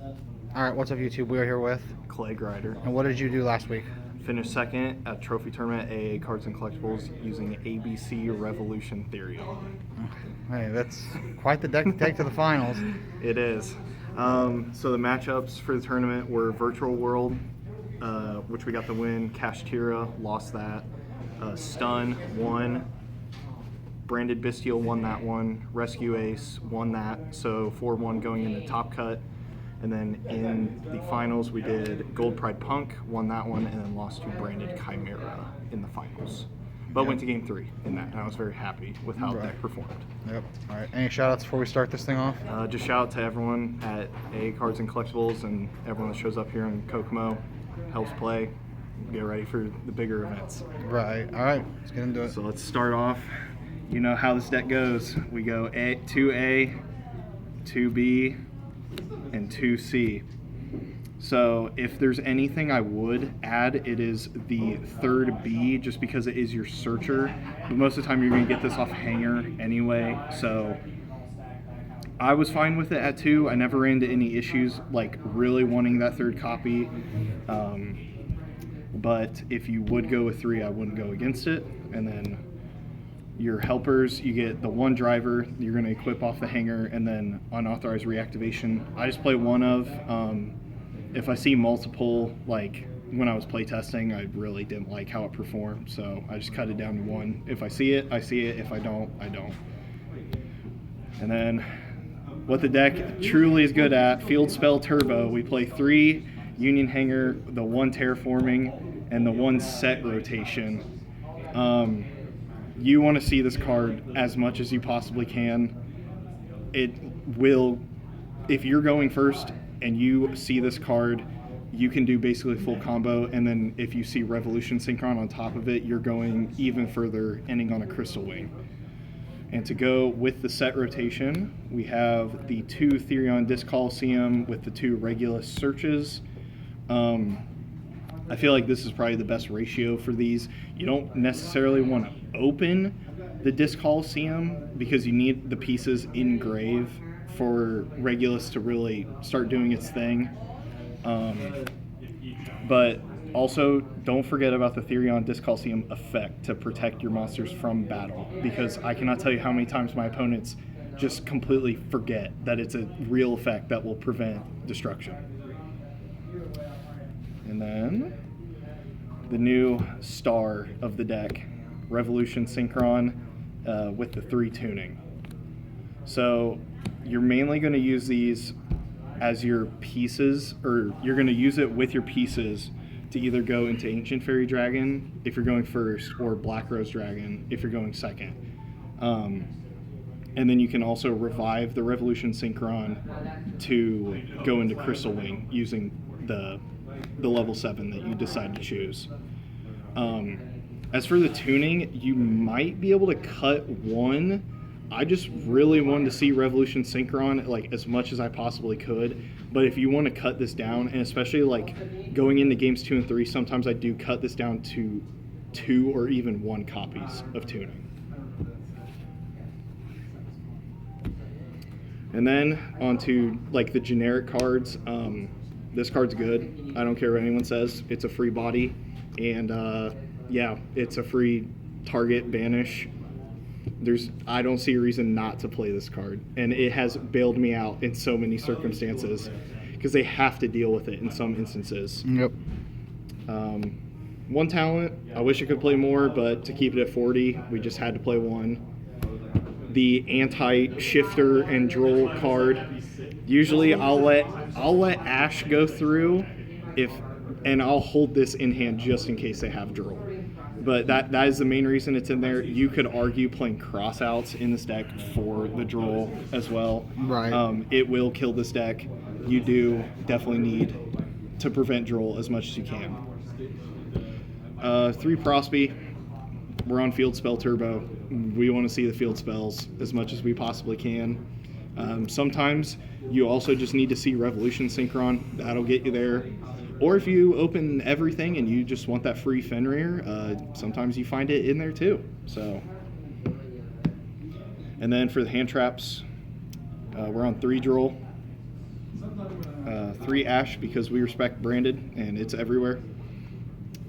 All right, what's up, YouTube? We are here with. Clay Grider. And what did you do last week? Finished second at Trophy Tournament AA Cards and Collectibles using ABC Revolution Therion. Hey, that's quite the deck to take to the finals. It is. So the matchups for the tournament were Virtual World, which we got the win. Kashtira lost that. Stun won. Branded Bestial won that one. Rescue Ace won that. So 4-1 going into Top Cut. And then in the finals, we did Gold Pride Punk, won that one, and then lost to Branded Chimera in the finals. But went to game 3 in that, and I was very happy with how that performed. Yep. All right. Any shout-outs before we start this thing off? Just shout out to everyone at AA Cards and Collectibles and everyone that shows up here in Kokomo, helps play, get ready for the bigger events. Right. All right. Let's get into it. So let's start off. You know how this deck goes. We go 2A, 2B, and 2C. So if there's anything I would add, it is the third B, just because it is your searcher. But most of the time you're going to get this off hanger anyway, so I was fine with it at 2. I never ran into any issues like really wanting that third copy. But if you would go with 3, I wouldn't go against it. And then your helpers, you get the 1 driver you're going to equip off the hanger, and then unauthorized reactivation. I just play one of. If I see multiple, like when I was playtesting, I really didn't like how it performed, so I just cut it down to 1. If I see it, I see it. If I don't, I don't. And then what the deck truly is good at, Field Spell Turbo. We play 3 Union Hanger, the 1 Terraforming, and the 1 Set Rotation. You want to see this card as much as you possibly can. It will, if you're going first and you see this card, you can do basically full combo, and then if you see Revolution Synchron on top of it, you're going even further, ending on a Crystal Wing. And to go with the set rotation, we have the 2 Therion Disc Coliseum with the 2 Regulus searches. I feel like this is probably the best ratio for these. You don't necessarily want to open the Disc Coliseum because you need the pieces in grave for Regulus to really start doing its thing. But also, don't forget about the Therion Disc Coliseum effect to protect your monsters from battle, because I cannot tell you how many times my opponents just completely forget that it's a real effect that will prevent destruction. And then the new star of the deck, Revolution Synchron with the 3 tuning. So you're mainly going to use these as your pieces, or you're going to use it with your pieces to either go into Ancient Fairy Dragon if you're going first, or Black Rose Dragon if you're going second. And then you can also revive the Revolution Synchron to go into Crystal Wing using the level 7 that you decide to choose. As for the tuning, you might be able to cut 1. I just really wanted to see Revolution Synchron like as much as I possibly could. But if you want to cut this down, and especially like going into games 2 and 3, sometimes I do cut this down to 2 or even 1 copies of tuning. And then onto like the generic cards. This card's good. I don't care what anyone says. It's a free body, and yeah, it's a free target banish. I don't see a reason not to play this card, and it has bailed me out in so many circumstances because they have to deal with it in some instances. Yep. 1 talent. I wish I could play more, but to keep it at 40, we just had to play 1. The anti-shifter and droll card. Usually I'll let Ash go through and I'll hold this in hand just in case they have droll. But that is the main reason it's in there. You could argue playing crossouts in this deck for the droll as well. Right. It will kill this deck. You do definitely need to prevent droll as much as you can. 3 Prosby. We're on Field Spell Turbo. We want to see the field spells as much as we possibly can. Sometimes you also just need to see Revolution Synchron. That'll get you there. Or if you open everything and you just want that free Fenrir, sometimes you find it in there too. So, and then for the hand traps, we're on 3 droll. 3 Ash because we respect branded and it's everywhere.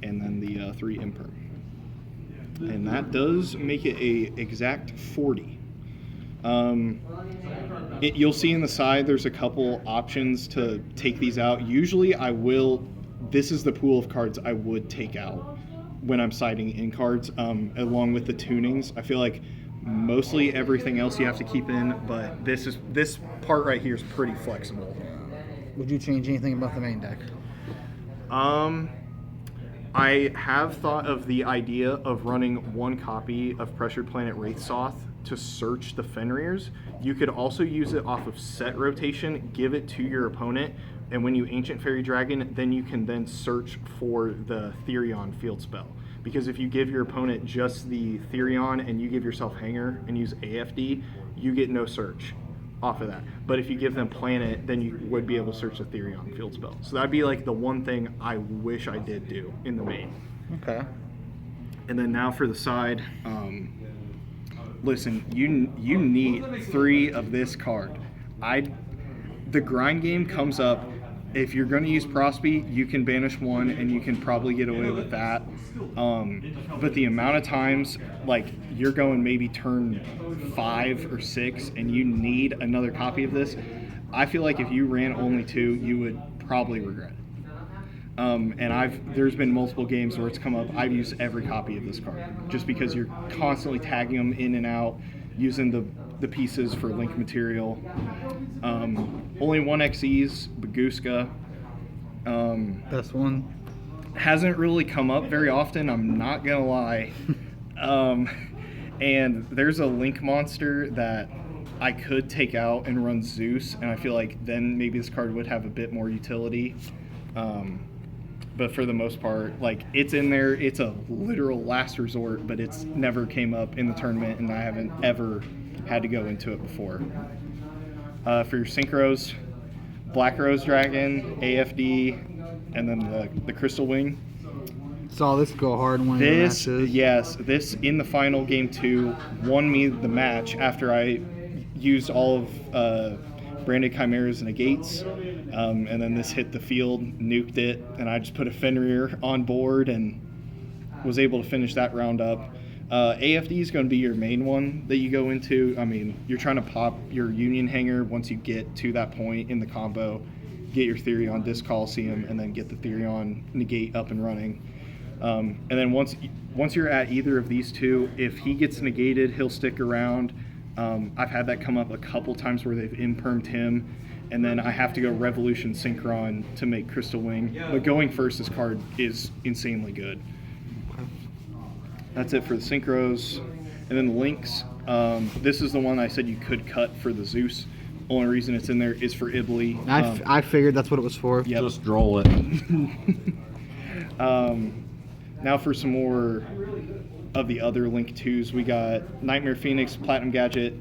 And then the 3 Imperm. And that does make it a exact 40. You'll see in the side there's a couple options to take these out. Usually this is the pool of cards I would take out when I'm siding in cards, along with the tunings. I feel like mostly everything else you have to keep in, but this part right here is pretty flexible. Would you change anything about the main deck? I have thought of the idea of running 1 copy of Pressured Planet Wraithsoth to search the Fenrir's. You could also use it off of set rotation, give it to your opponent, and when you Ancient Fairy Dragon, then you can then search for the Therion field spell. Because if you give your opponent just the Therion and you give yourself Hanger and use AFD, you get no search off of that. But if you give them Planet, then you would be able to search the Therion field spell. So that'd be like the one thing I wish I did do in the main. Okay. And then now for the side, listen, you need 3 of this card. The grind game comes up. If you're going to use Prosby, you can banish 1 and you can probably get away with that. But the amount of times, like, you're going maybe turn 5 or 6 and you need another copy of this, I feel like if you ran only 2, you would probably regret it. And there's been multiple games where it's come up, I've used every copy of this card just because you're constantly tagging them in and out, using the pieces for link material. Only 1 XEs, Baguska. Best one. Hasn't really come up very often, I'm not gonna lie. And there's a link monster that I could take out and run Zeus, and I feel like then maybe this card would have a bit more utility. But for the most part, like, it's in there, it's a literal last resort, but it's never came up in the tournament, and I haven't ever had to go into it before. For your Synchros, Black Rose Dragon, AFD, and then the Crystal Wing. Saw this go hard in one of your matches. Yes, this in the final game 2 won me the match after I used all of Branded Chimeras Negates, and then this hit the field, nuked it, and I just put a Fenrir on board and was able to finish that round up. AFD is going to be your main one that you go into. I mean, you're trying to pop your Union Hanger once you get to that point in the combo, get your Therion Disc Coliseum, and then get the Therion Negate up and running. And then once you're at either of these 2, if he gets negated, he'll stick around. I've had that come up a couple times where they've impermed him, and then I have to go Revolution Synchron to make Crystal Wing. But going first, this card is insanely good. That's it for the Synchros. And then the Links. This is the one I said you could cut for the Zeus. Only reason it's in there is for Ibly. I figured that's what it was for. Yep. Just roll it. Now for some more of the other Link 2s, we got Nightmare Phoenix, Platinum Gadget,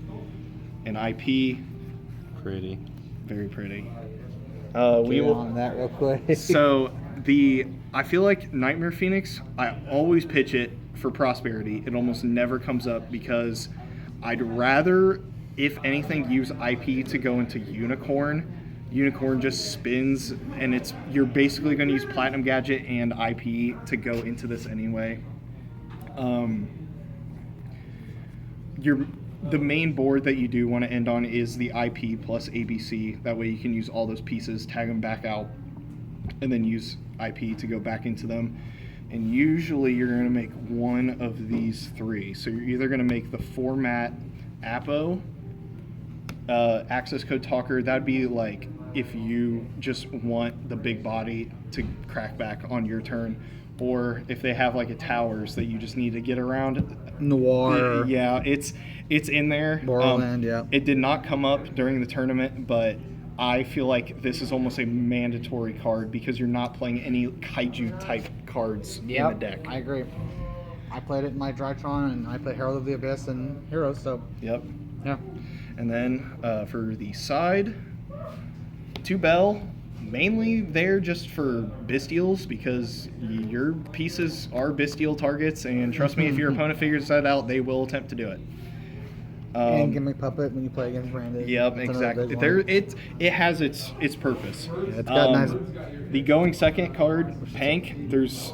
and IP. Pretty. Very pretty. We will on that real quick. So I feel like Nightmare Phoenix, I always pitch it for Prosperity. It almost never comes up because I'd rather, if anything, use IP to go into Unicorn. Unicorn just spins, and you're basically going to use Platinum Gadget and IP to go into this anyway. The main board that you do want to end on is the IP plus ABC. That way you can use all those pieces, tag them back out, and then use IP to go back into them. And usually you're going to make one of these 3. So you're either going to make the format Apo, access code talker. That'd be like if you just want the big body to crack back on your turn, or if they have like a towers that you just need to get around. Noir. Yeah, it's in there. Borderland, yeah. It did not come up during the tournament, but I feel like this is almost a mandatory card because you're not playing any kaiju type cards in the deck. I agree. I played it in my Drytron, and I played Herald of the Abyss and Heroes, so. Yep. Yeah. And then for the side, 2 Bell, mainly there just for Bistials because your pieces are Bistial targets, and trust me, if your opponent figures that out, they will attempt to do it. And Gimmick Puppet when you play against Brandon. Yep, That's another exactly. big one. It has its purpose. Yeah, it's got nice. The going second card, Pank. There's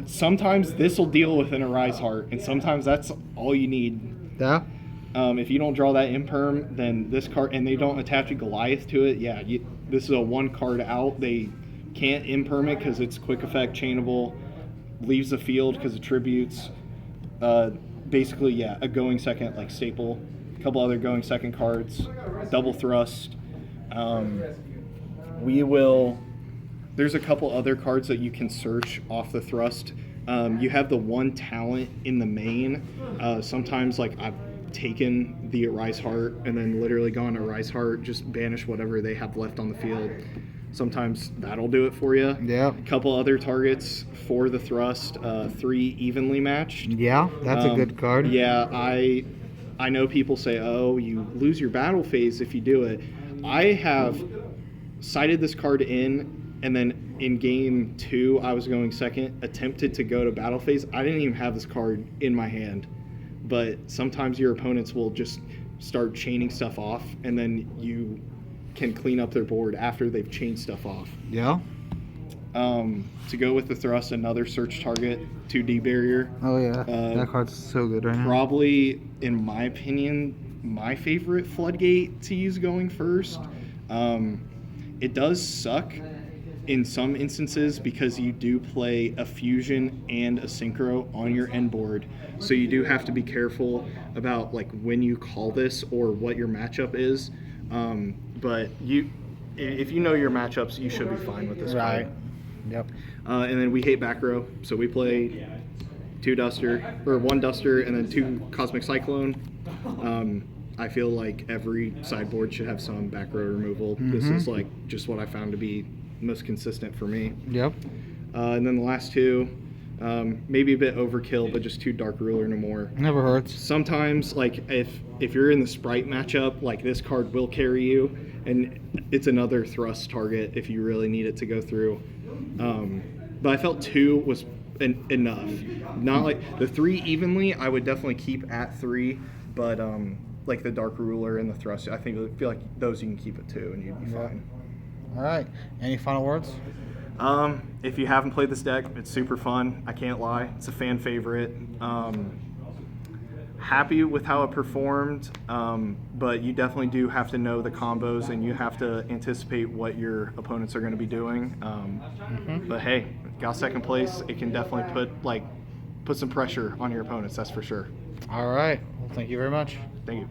sometimes this will deal with an Arise Heart, and sometimes that's all you need. Yeah. If you don't draw that imperm, then this card, and they don't attach a Goliath to it. Yeah, this is a one card out. They can't imperm it because it's quick effect, chainable, leaves the field because it tributes. Basically, yeah, a going second like staple. A couple other going second cards, double thrust. There's a couple other cards that you can search off the thrust. You have the one talent in the main. Sometimes, like, I've taken the Arise Heart and then literally gone Arise Heart, just banish whatever they have left on the field. Sometimes that'll do it for you. Yeah. A couple other targets for the thrust, 3 evenly matched. Yeah, that's a good card. Yeah, I know people say, oh, you lose your battle phase if you do it. I have cited this card in, and then in game 2, I was going second, attempted to go to battle phase. I didn't even have this card in my hand. But sometimes your opponents will just start chaining stuff off, and then you can clean up their board after they've chained stuff off. Yeah. To go with the thrust, another search target, 2D barrier. Oh yeah, that card's so good right now. Probably, in my opinion, my favorite floodgate to use going first. It does suck in some instances because you do play a fusion and a synchro on your end board, so you do have to be careful about like when you call this or what your matchup is. But if you know your matchups, you should be fine with this Right. card. Yep. And then we hate back row, so we play 1 duster and then 2 Cosmic Cyclone. I feel like every sideboard should have some back row removal. This is like just what I found to be most consistent for me. Yep. And then the last 2, maybe a bit overkill, but just 2 Dark Ruler no more. Never hurts. Sometimes, like if you're in the Sprite matchup, like this card will carry you, and it's another thrust target if you really need it to go through. But I felt 2 was enough. Not like the 3 evenly. I would definitely keep at 3, but like the Dark Ruler and the thrust, I feel like those you can keep at 2 and you'd be fine. All right. Any final words? If you haven't played this deck, it's super fun. I can't lie. It's a fan favorite. Happy with how it performed, but you definitely do have to know the combos and you have to anticipate what your opponents are going to be doing. But hey, got second place. It can definitely put some pressure on your opponents. That's for sure. All right. Well, thank you very much. Thank you.